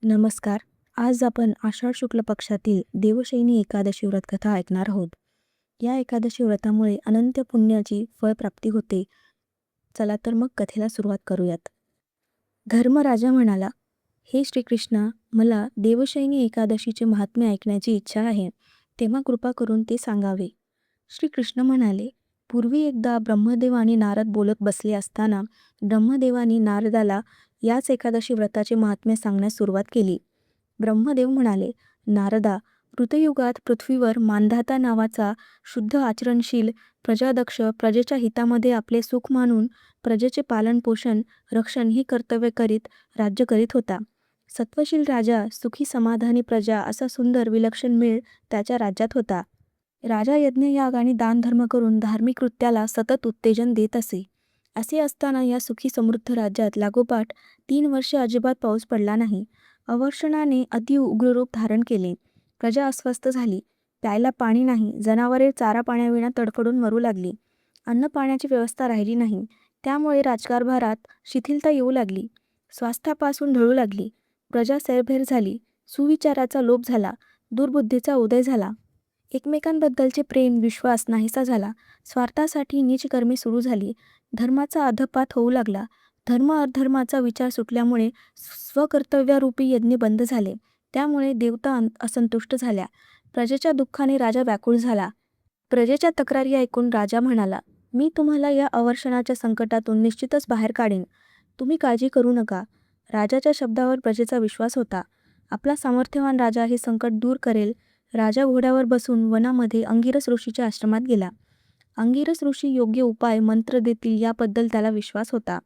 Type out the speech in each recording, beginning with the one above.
नमस्कार. आज आपण आषाढ शुक्ल पक्षातील देवशयनी एकादशी व्रतकथा ऐकणार आहोत. या एकादशी व्रतामुळे अनंत पुण्याची फळप्राप्ती होते. चला तर मग कथेला सुरुवात करूयात. धर्मराजा म्हणाला, हे श्रीकृष्णा, मला देवशयनी एकादशीचे महात्म्य ऐकण्याची इच्छा आहे. तेव्हा कृपा करून ते सांगावे. श्रीकृष्ण म्हणाले, पूर्वी एकदा ब्रह्मदेव आणि नारद बोलत बसले असताना ब्रह्मदेवानी नारदाला याच एकादशी व्रताचे महात्म्य सांगण्यास सुरुवात केली. ब्रह्मदेव म्हणाले, नारदा, कृतयुगात पृथ्वीवर मांधाता नावाचा शुद्ध आचरणशील प्रजादक्ष प्रजेच्या हितामध्ये आपले सुख मानून प्रजेचे पालनपोषण रक्षण ही कर्तव्य करीत राज्य करीत होता. सत्वशील राजा, सुखी समाधानी प्रजा असा सुंदर विलक्षण मेळ त्याच्या राज्यात होता. राजा यज्ञयाग आणि दानधर्म करून धार्मिक कृत्याला सतत उत्तेजन देत असे. असे असताना या सुखी समृद्ध राज्यात लागोपाठ 3 वर्षे अजिबात पाऊस पडला नाही. अवर्षणाने अति उग्ररूप धारण केले. प्रजा अस्वस्थ झाली. प्यायला पाणी नाही. जनावरे चारा पाण्याविना तडफडून मरू लागली. अन्न पाण्याची व्यवस्था राहिली नाही. त्यामुळे राजकारभारात शिथिलता येऊ लागली. स्वास्थ्यापासून ढळू लागली. प्रजा सैरभैर झाली. सुविचाराचा लोप झाला. दुर्बुद्धीचा उदय झाला. एकमेकांबद्दलचे प्रेम विश्वास नाहीसा झाला. स्वार्थासाठी नीच कर्मे सुरू झाली. धर्माचा अधपात होऊ लागला. धर्म अधर्माचा विचार सुटल्यामुळे स्वकर्तव्यारूपी यज्ञ बंद झाले. त्यामुळे देवता असंतुष्ट झाल्या. प्रजेच्या दुःखाने राजा व्याकुळ झाला. प्रजेच्या तक्रारी ऐकून राजा म्हणाला, मी तुम्हाला या अवर्षणाच्या संकटातून निश्चितच बाहेर काढीन. तुम्ही काळजी करू नका. राजाच्या शब्दावर प्रजेचा विश्वास होता. आपला सामर्थ्यवान राजा हे संकट दूर करेल. राजा घोड्यावर बसून वनामध्ये अंगिरस ऋषीच्या आश्रमात गेला. अंगिरस ऋषी योग्य उपाय मंत्र देतील याबद्दल त्याला विश्वास होता.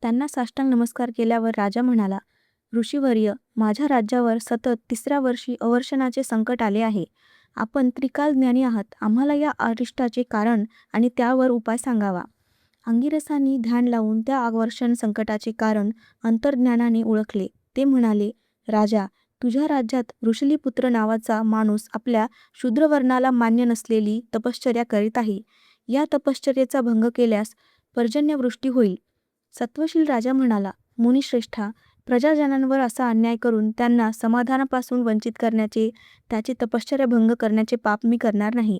त्यांना साष्टांग नमस्कार केल्यावर राजा म्हणाला, ऋषीवर्य, माझ्या राज्यावर सतत 3ऱ्या वर्षी अवर्षणाचे संकट आले आहे. आपण त्रिकाल ज्ञानी आहात. आम्हाला या अरिष्टाचे कारण आणि त्यावर उपाय सांगावा. अंगिरसांनी ध्यान लावून त्या अवर्षण संकटाचे कारण अंतर्ज्ञानाने ओळखले. ते म्हणाले, राजा, तुझ्या राज्यात ऋषलीपुत्र नावाचा माणूस आपल्या शूद्रवर्णाला मान्य नसलेली तपश्चर्या करीत आहे. या तपश्चर्येचा भंग केल्यास पर्जन्यवृष्टी होईल. सत्वशील राजा म्हणाला, मुनिश्रेष्ठा, प्रजाजनांवर असा अन्याय करून त्यांना समाधानापासून वंचित करण्याचे, त्याची तपश्चर्या भंग करण्याचे पाप मी करणार नाही.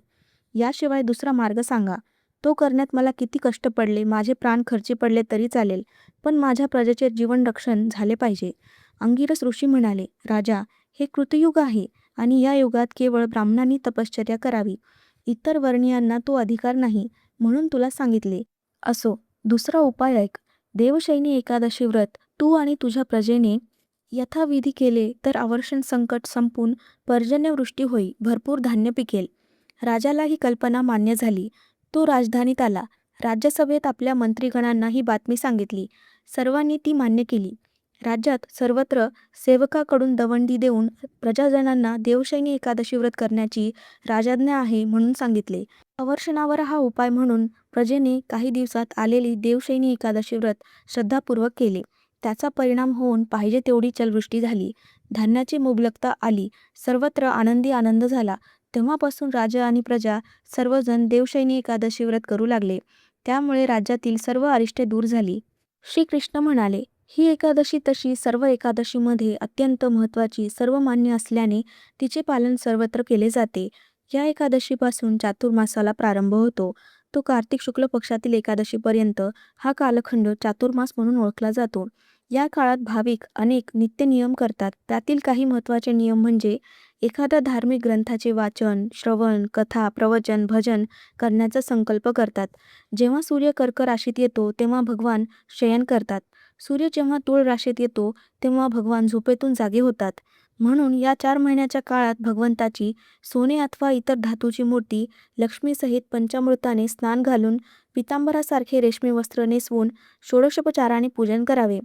याशिवाय दुसरा मार्ग सांगा. तो करण्यात मला किती कष्ट पडले, माझे प्राण खर्ची पडले तरी चालेल, पण माझ्या प्रजेचे जीवन रक्षण झाले पाहिजे. अंगिरस ऋषी म्हणाले, राजा, हे कृतयुग आहे आणि या युगात केवळ ब्राह्मणांनी तपश्चर्या करावी. इतर वर्णीयांना तो अधिकार नाही, म्हणून तुला सांगितले. असो, दुसरा उपाय ऐक. देवशयनी एकादशी व्रत तू आणि तुझ्या प्रजेने यथाविधी केले तर अवर्षण संकट संपून पर्जन्यवृष्टी होई, भरपूर धान्य पिकेल. राजाला ही कल्पना मान्य झाली. तो राजधानीत आला. राज्यसभेत आपल्या मंत्रीगणांना ही बातमी सांगितली. सर्वांनी ती मान्य केली. राज्यात सर्वत्र सेवकाकडून दवंडी देऊन प्रजाजनांना देवशयनी एकादशी व्रत करण्याची राजाज्ञा आहे म्हणून सांगितले. अवर्षणावर हा उपाय म्हणून प्रजेने काही दिवसात आलेली देवशयनी एकादशी व्रत श्रद्धापूर्वक केले. त्याचा परिणाम होऊन पाहिजे तेवढी चलवृष्टी झाली. धान्याची मुबलकता आली. सर्वत्र आनंदी आनंद झाला. तेव्हापासून राजा आणि प्रजा सर्वजण देवशयनी एकादशी व्रत करू लागले. त्यामुळे राज्यातील सर्व अरिष्टे दूर झाली. श्रीकृष्ण म्हणाले, ही एकादशी तशी सर्व एकादशीमध्ये अत्यंत महत्त्वाची सर्वमान्य असल्याने तिचे पालन सर्वत्र केले जाते. या एकादशीपासून चातुर्मासाला प्रारंभ होतो. तो कार्तिक शुक्ल पक्षातील एकादशीपर्यंत हा कालखंड चातुर्मास म्हणून ओळखला जातो. या काळात भाविक अनेक नित्यनियम करतात. त्यातील काही महत्त्वाचे नियम म्हणजे एखाद्या धार्मिक ग्रंथाचे वाचन, श्रवण, कथा, प्रवचन, भजन करण्याचा संकल्प करतात. जेव्हा सूर्य कर्क राशीत येतो तेव्हा भगवान शयन करतात. सूर्य जेव्हा तूळ राशीत येतो तेव्हा भगवान झोपेतून जागे होतात. म्हणून या 4 महिन्याच्या काळात भगवंताची सोने अथवा इतर धातूची मूर्ती लक्ष्मीसहित पंचामृताने स्नान घालून पितांबरासारखे रेशमी वस्त्र नेसवून षोडशोपचाराने पूजन करावे.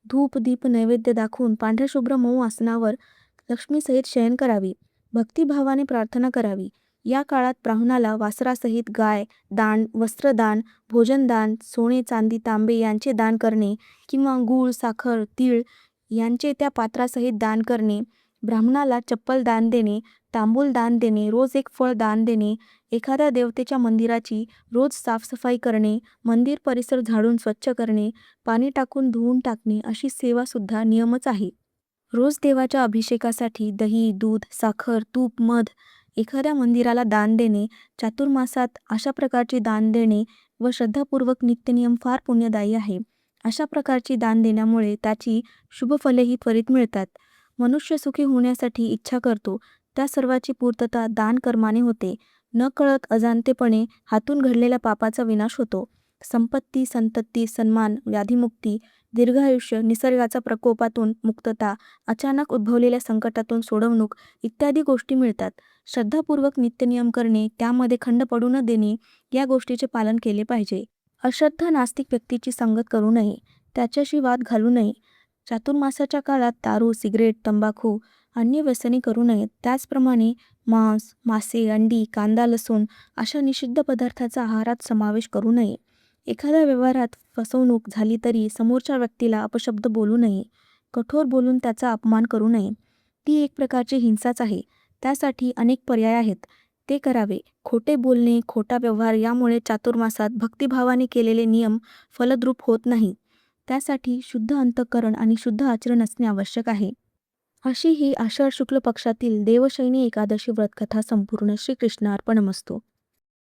धूप दीप नैवेद्य दाखवून पांढऱ्या शुभ्र मऊ आसनावर लक्ष्मीसहित शयन करावी. भक्तिभावाने प्रार्थना करावी. या काळात ब्राह्मणाला वासरासहित गाय दान, वस्त्रदान, भोजनदान, सोने चांदी तांबे यांचे दान करणे किंवा गूळ साखर तीळ यांचे त्या पात्रासहित दान करणे, ब्राह्मणाला चप्पल दान देणे, तांबूल दान देणे, रोज एक फळ दान देणे, एखाद्या देवतेच्या मंदिराची रोज साफसफाई करणे, मंदिर परिसर झाडून स्वच्छ करणे, पाणी टाकून धुवून टाकणे अशी सेवासुद्धा नियमच आहे. रोज देवाच्या अभिषेकासाठी दही, दूध, साखर, तूप, मध एखाद्या मंदिराला दान देणे, चातुर्मासात अशा प्रकारची दान देणे व श्रद्धापूर्वक नित्यनियम फार पुण्यदायी आहे. अशा प्रकारची दान देण्यामुळे त्याची शुभफलेही त्वरित मिळतात. मनुष्य सुखी होण्यासाठी इच्छा करतो त्या सर्वाची पूर्तता दान कर्माने होते. नकळत अजाणतेपणे हातून घडलेल्या पापाचा विनाश होतो. संपत्ती, संतती, सन्मान, व्याधिमुक्ती, दीर्घायुष्य, निसर्गाचा प्रकोपातून मुक्तता, अचानक उद्भवलेल्या संकटातून सोडवणूक इत्यादी गोष्टी मिळतात. श्रद्धापूर्वक नित्यनियम करणे, त्यामध्ये खंड पडू न देणे या गोष्टीचे पालन केले पाहिजे. अश्रद्ध नास्तिक व्यक्तीची संगत करू नये, त्याच्याशी वाद घालू नये. चातुर्मासाच्या काळात दारू, सिगरेट, तंबाखू, अन्य व्यसनी करू नयेत. त्याचप्रमाणे मांस, मासे, अंडी, कांदा, लसूण अशा निषिद्ध पदार्थाचा आहारात समावेश करू नये. एखाद्या व्यवहारात फसवणूक झाली तरी समोरच्या व्यक्तीला अपशब्द बोलू नये. कठोर बोलून त्याचा अपमान करू नये. ती एक प्रकारची हिंसाच आहे. त्यासाठी अनेक पर्याय आहेत, ते करावे. खोटे बोलणे, खोटा व्यवहार यामुळे चातुर्मासात भक्तिभावाने केलेले नियम फलद्रूप होत नाहीत. त्यासाठी शुद्ध अंतःकरण आणि शुद्ध आचरण असणे आवश्यक आहे. अशी ही आषाढ शुक्ल पक्षातील देवशयनी एकादशी व्रतकथा संपूर्ण. श्रीकृष्णार्पणमस्तु.